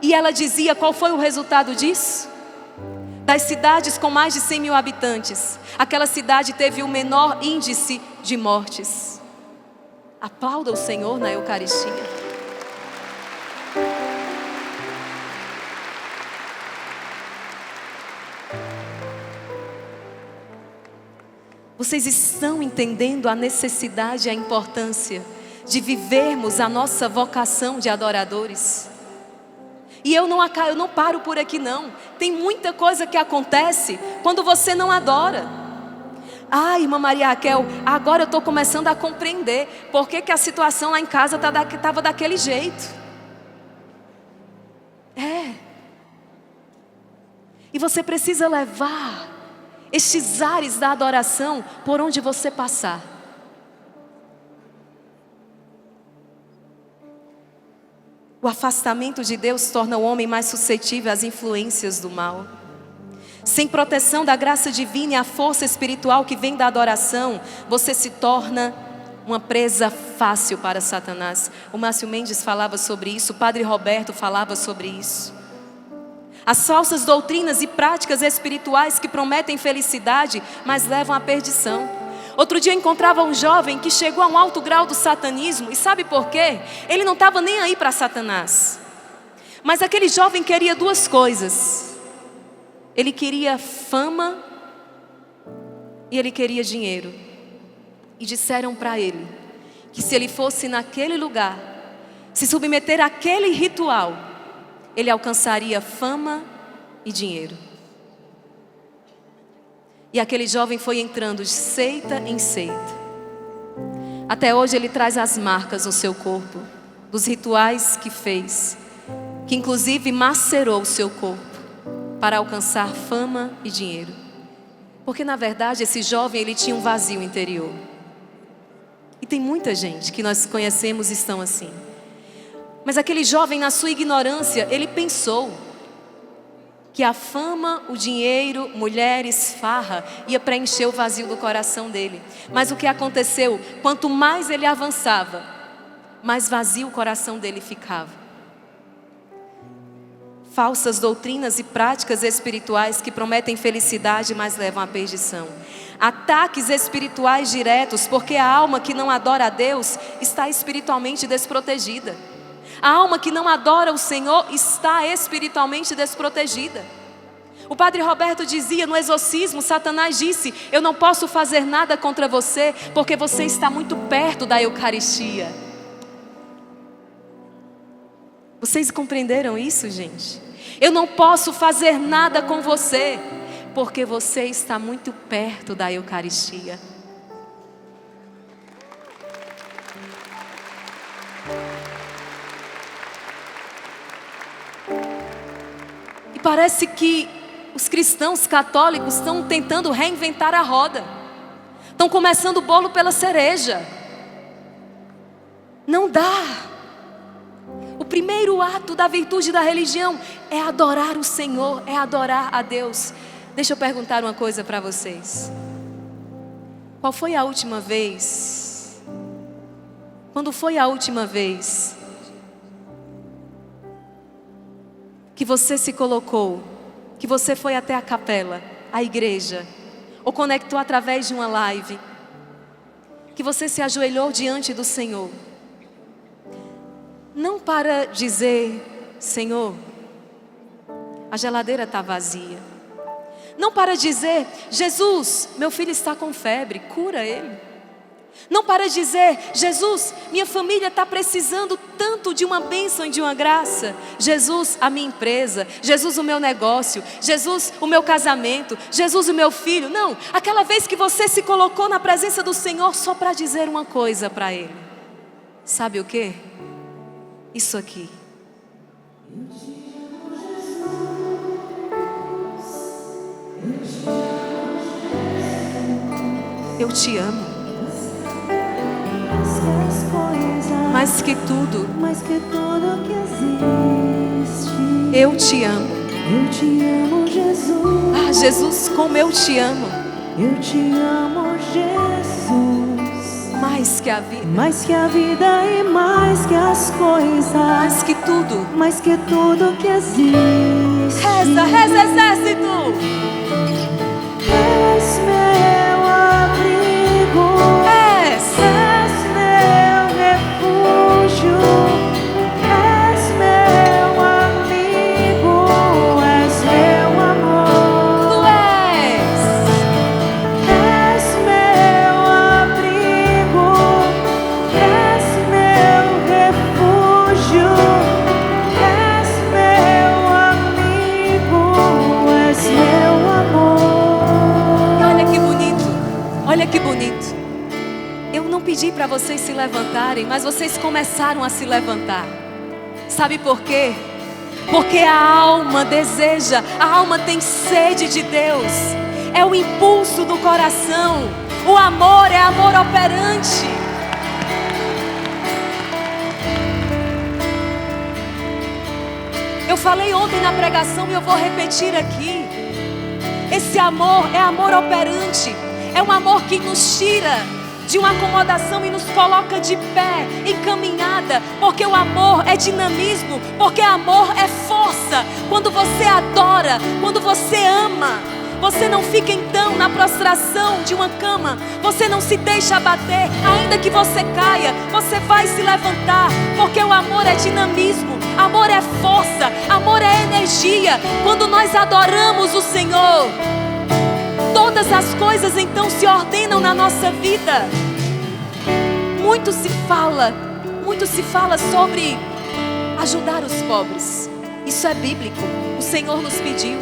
E ela dizia qual foi o resultado disso? Das cidades com mais de 100 mil habitantes, aquela cidade teve o menor índice de mortes. Aplauda o Senhor na Eucaristia. Vocês estão entendendo a necessidade e a importância de vivermos a nossa vocação de adoradores? E eu não paro por aqui não. Tem muita coisa que acontece quando você não adora. Ah, irmã Maria Raquel, agora eu estou começando a compreender por que a situação lá em casa estava daquele jeito. E você precisa levar estes ares da adoração por onde você passar. O afastamento de Deus torna o homem mais suscetível às influências do mal. Sem proteção da graça divina e a força espiritual que vem da adoração, você se torna uma presa fácil para Satanás. O Márcio Mendes falava sobre isso, o Padre Roberto falava sobre isso. As falsas doutrinas e práticas espirituais que prometem felicidade, mas levam à perdição. Outro dia eu encontrava um jovem que chegou a um alto grau do satanismo, e sabe por quê? Ele não estava nem aí para Satanás. Mas aquele jovem queria duas coisas. Ele queria fama e ele queria dinheiro. E disseram para ele que se ele fosse naquele lugar, se submeter àquele ritual, ele alcançaria fama e dinheiro. E aquele jovem foi entrando de seita em seita. Até hoje ele traz as marcas no seu corpo, dos rituais que fez, que inclusive macerou o seu corpo para alcançar fama e dinheiro. Porque na verdade esse jovem ele tinha um vazio interior. E tem muita gente que nós conhecemos e estão assim. Mas aquele jovem, na sua ignorância, ele pensou que a fama, o dinheiro, mulheres, farra, ia preencher o vazio do coração dele. Mas o que aconteceu? Quanto mais ele avançava, mais vazio o coração dele ficava. Falsas doutrinas e práticas espirituais que prometem felicidade, mas levam à perdição. Ataques espirituais diretos, porque a alma que não adora a Deus está espiritualmente desprotegida. A alma que não adora o Senhor está espiritualmente desprotegida. O Padre Roberto dizia no exorcismo, Satanás disse: eu não posso fazer nada contra você, porque você está muito perto da Eucaristia. Vocês compreenderam isso, gente? Eu não posso fazer nada com você, porque você está muito perto da Eucaristia. Parece que os cristãos católicos estão tentando reinventar a roda. Estão começando o bolo pela cereja. Não dá. O primeiro ato da virtude da religião é adorar o Senhor, é adorar a Deus. Deixa eu perguntar uma coisa para vocês. Qual foi a última vez? Quando foi a última vez que você se colocou, que você foi até a capela, a igreja, ou conectou através de uma live, que você se ajoelhou diante do Senhor, não para dizer: Senhor, a geladeira está vazia, não para dizer: Jesus, meu filho está com febre, cura ele. Não para dizer: Jesus, minha família está precisando tanto de uma bênção e de uma graça. Jesus, a minha empresa. Jesus, o meu negócio. Jesus, o meu casamento. Jesus, o meu filho. Não, aquela vez que você se colocou na presença do Senhor só para dizer uma coisa para Ele. Sabe o quê? Isso aqui. Eu te amo. Mais que tudo que existe, eu te amo. Eu te amo, Jesus. Ah, Jesus, como eu te amo. Eu te amo, Jesus. Mais que a vida. Mais que a vida e mais que as coisas. Mais que tudo. Mais que tudo que existe. Reza, reza, exército. És meu abrigo. És meu refúgio. És meu amigo. És meu amor. Tu és. És meu abrigo. És meu refúgio. És meu amigo. que bonito. Eu não pedi para vocês se levantarem, mas vocês começaram a se levantar. Sabe por quê? Porque a alma deseja, a alma tem sede de Deus. É o impulso do coração. O amor é amor operante. Eu falei ontem na pregação e eu vou repetir aqui. Esse amor é amor operante. É um amor que nos tira de uma acomodação e nos coloca de pé, em caminhada, porque o amor é dinamismo, porque amor é força. Quando você adora, quando você ama, você não fica então na prostração de uma cama, você não se deixa abater, ainda que você caia, você vai se levantar, porque o amor é dinamismo, amor é força, amor é energia. Quando nós adoramos o Senhor, todas as coisas então se ordenam na nossa vida. Muito se fala sobre ajudar os pobres. Isso é bíblico, o Senhor nos pediu.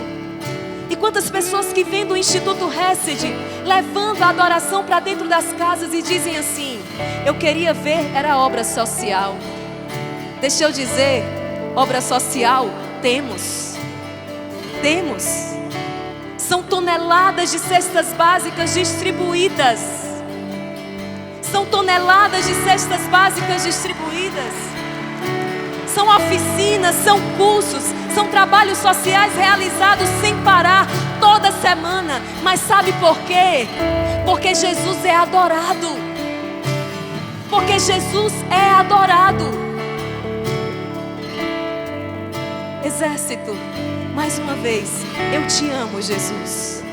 E quantas pessoas que vêm do Instituto Hesed, levando a adoração para dentro das casas e dizem assim: eu queria ver, era obra social. Deixa eu dizer, obra social temos. São toneladas de cestas básicas distribuídas. São toneladas de cestas básicas distribuídas. São oficinas, são cursos, são trabalhos sociais realizados sem parar toda semana. Mas sabe por quê? Porque Jesus é adorado. Porque Jesus é adorado. Exército, mais uma vez, eu te amo, Jesus.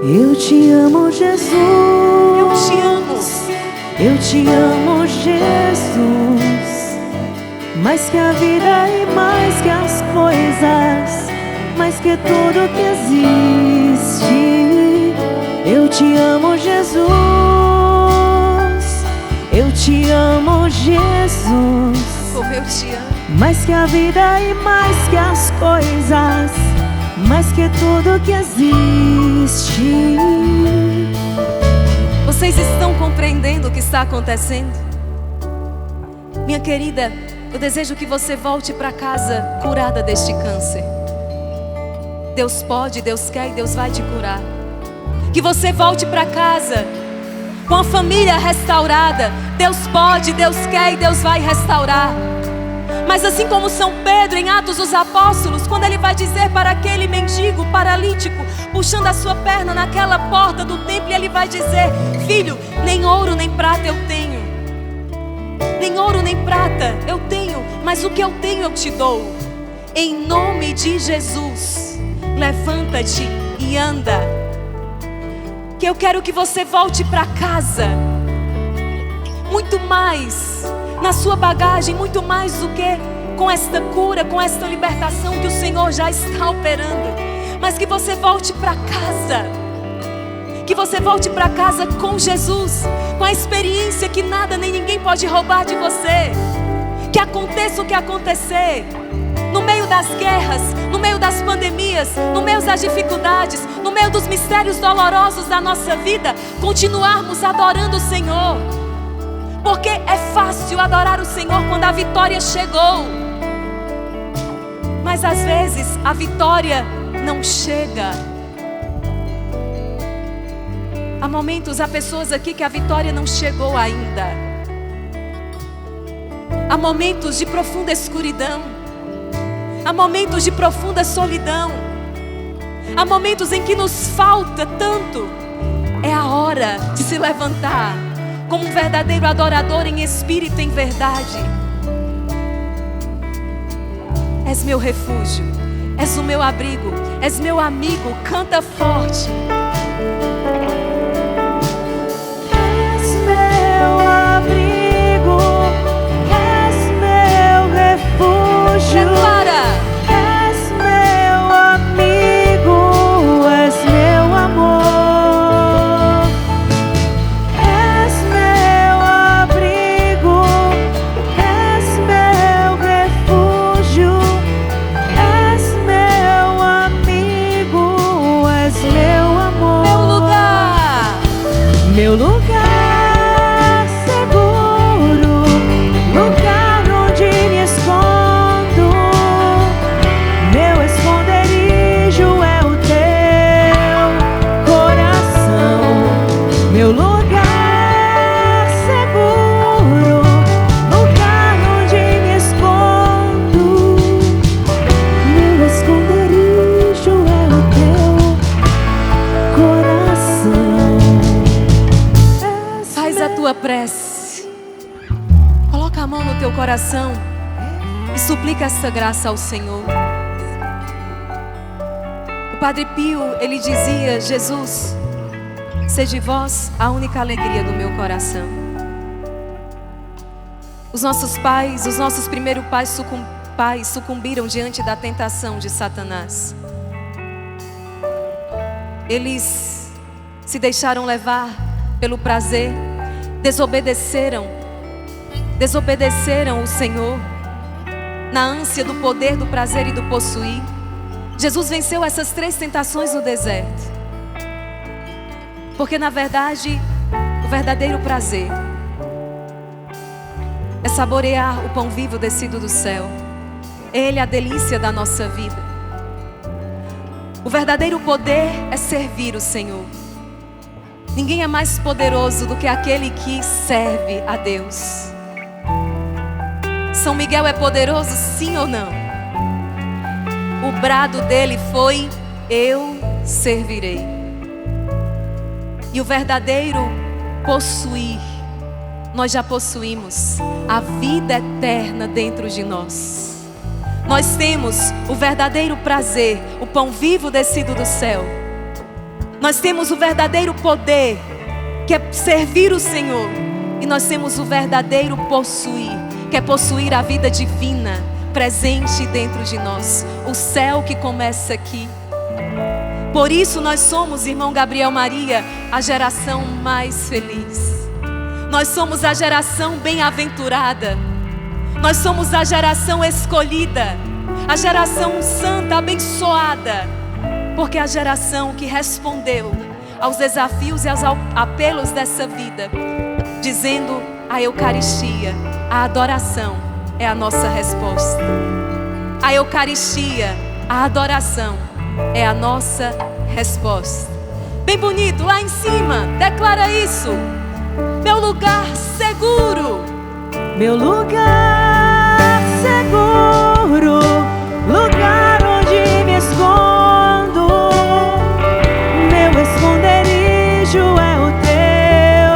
Eu te amo, Jesus. Eu te amo. Eu te amo, Jesus. Mais que a vida e mais que as coisas, mais que tudo que existe. Eu te amo, Jesus. Eu te amo, Jesus. Como eu te amo. Mais que a vida e mais que as coisas, mais que tudo que existe. Vocês estão compreendendo o que está acontecendo? Minha querida, eu desejo que você volte para casa curada deste câncer. Deus pode, Deus quer e Deus vai te curar. Que você volte para casa com a família restaurada. Deus pode, Deus quer e Deus vai restaurar. Mas assim como São Pedro em Atos dos Apóstolos, quando ele vai dizer para aquele mendigo paralítico, puxando a sua perna naquela porta do templo, ele vai dizer: filho, nem ouro nem prata eu tenho. Nem ouro nem prata eu tenho, mas o que eu tenho eu te dou. Em nome de Jesus, levanta-te e anda. Que eu quero que você volte para casa muito mais na sua bagagem, muito mais do que com esta cura, com esta libertação que o Senhor já está operando. Mas que você volte para casa. Que você volte para casa com Jesus, com a experiência que nada nem ninguém pode roubar de você. Que aconteça o que acontecer, no meio das guerras, no meio das pandemias, no meio das dificuldades, no meio dos mistérios dolorosos da nossa vida, continuarmos adorando o Senhor. Porque é fácil adorar o Senhor quando a vitória chegou. Mas às vezes a vitória não chega. Há momentos, há pessoas aqui que a vitória não chegou ainda. Há momentos de profunda escuridão. Há momentos de profunda solidão. Há momentos em que nos falta tanto. É a hora de se levantar como um verdadeiro adorador em espírito e em verdade. És meu refúgio, és o meu abrigo, és meu amigo, canta forte. És meu abrigo, és meu refúgio. Declara. És meu amigo, és meu amor. És meu abrigo, és meu refúgio. És meu amigo, és coração e suplica essa graça ao Senhor. O Padre Pio, ele dizia: Jesus, sede vós a única alegria do meu coração. Os nossos pais, os nossos primeiros pais sucumbiram diante da tentação de Satanás. Eles se deixaram levar pelo prazer, desobedeceram o Senhor na ânsia do poder, do prazer e do possuir. Jesus venceu essas 3 tentações no deserto, porque na verdade o verdadeiro prazer é saborear o pão vivo descido do céu. Ele é a delícia da nossa vida. O verdadeiro poder é servir o Senhor. Ninguém é mais poderoso do que aquele que serve a Deus. São Miguel é poderoso, sim ou não? O brado dele foi: eu servirei. E o verdadeiro possuir, nós já possuímos a vida eterna dentro de nós. Nós temos o verdadeiro prazer, o pão vivo descido do céu. Nós temos o verdadeiro poder, que é servir o Senhor. E nós temos o verdadeiro possuir, que é possuir a vida divina presente dentro de nós. O céu que começa aqui. Por isso nós somos, irmão Gabriel Maria, a geração mais feliz. Nós somos a geração bem-aventurada. Nós somos a geração escolhida, a geração santa, abençoada, porque é a geração que respondeu aos desafios e aos apelos dessa vida, dizendo: a Eucaristia, a adoração é a nossa resposta. A Eucaristia, a adoração é a nossa resposta. Bem bonito, lá em cima, declara isso: meu lugar seguro. Meu lugar seguro, lugar onde me escondo. Meu esconderijo é o teu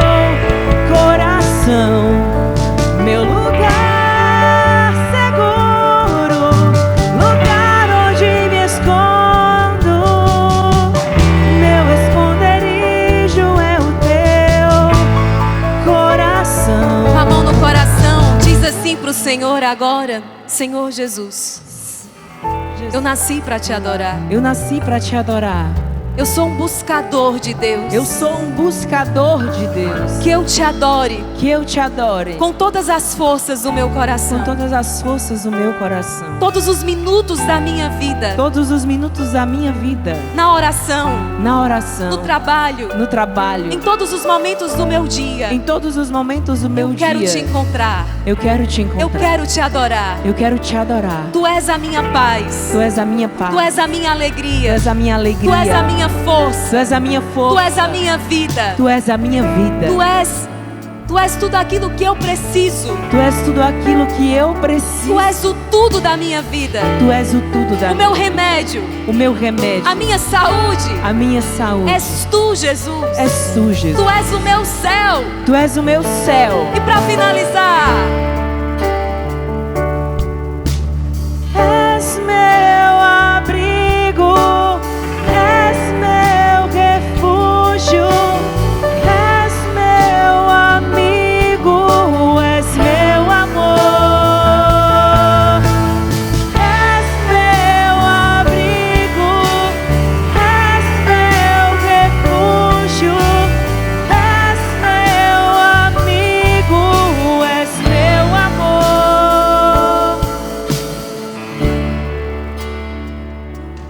coração. Meu lugar seguro, lugar onde me escondo. Meu esconderijo é o teu coração. Com a mão no coração, diz assim pro Senhor agora: Senhor Jesus, eu nasci para te adorar. Eu nasci para te adorar. Eu sou um buscador de Deus. Eu sou um buscador de Deus. Que eu te adore. Que eu te adore. Com todas as forças do meu coração. Com todas as forças do meu coração. Todos os minutos da minha vida. Todos os minutos da minha vida. Na oração. Na oração. No trabalho. No trabalho. Em todos os momentos do meu dia. Em todos os momentos do meu dia. Eu quero te encontrar. Eu quero te encontrar. Eu quero te adorar. Eu quero te adorar. Tu és a minha paz. Tu és a minha paz. Tu és a minha alegria. Tu és a minha alegria. Tu és a minha força. Tu és a minha força. Tu és a minha vida. Tu és a minha vida. Tu és tudo aquilo que eu preciso. Tu és tudo aquilo que eu preciso. Tu és o tudo da minha vida. Tu és o tudo da minha vida. O meu remédio. O meu remédio. A minha saúde. A minha saúde. És tu, Jesus. És tu, Jesus. Tu és o meu céu. Tu és o meu céu. E para finalizar, és meu abrigo, és meu refúgio, és meu amigo, és meu amor. És meu abrigo, és meu refúgio, és meu amigo, és meu amor.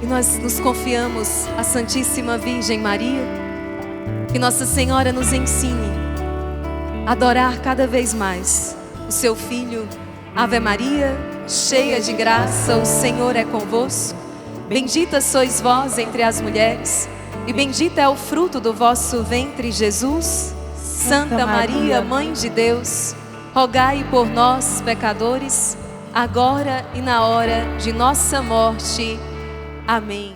e nós nos confiamos à Santíssima Virgem Maria, que Nossa Senhora nos ensine a adorar cada vez mais o seu Filho. Ave Maria, cheia de graça, o Senhor é convosco. Bendita sois vós entre as mulheres, e bendito é o fruto do vosso ventre, Jesus. Santa Maria, Mãe de Deus, rogai por nós, pecadores, agora e na hora de nossa morte. Amém.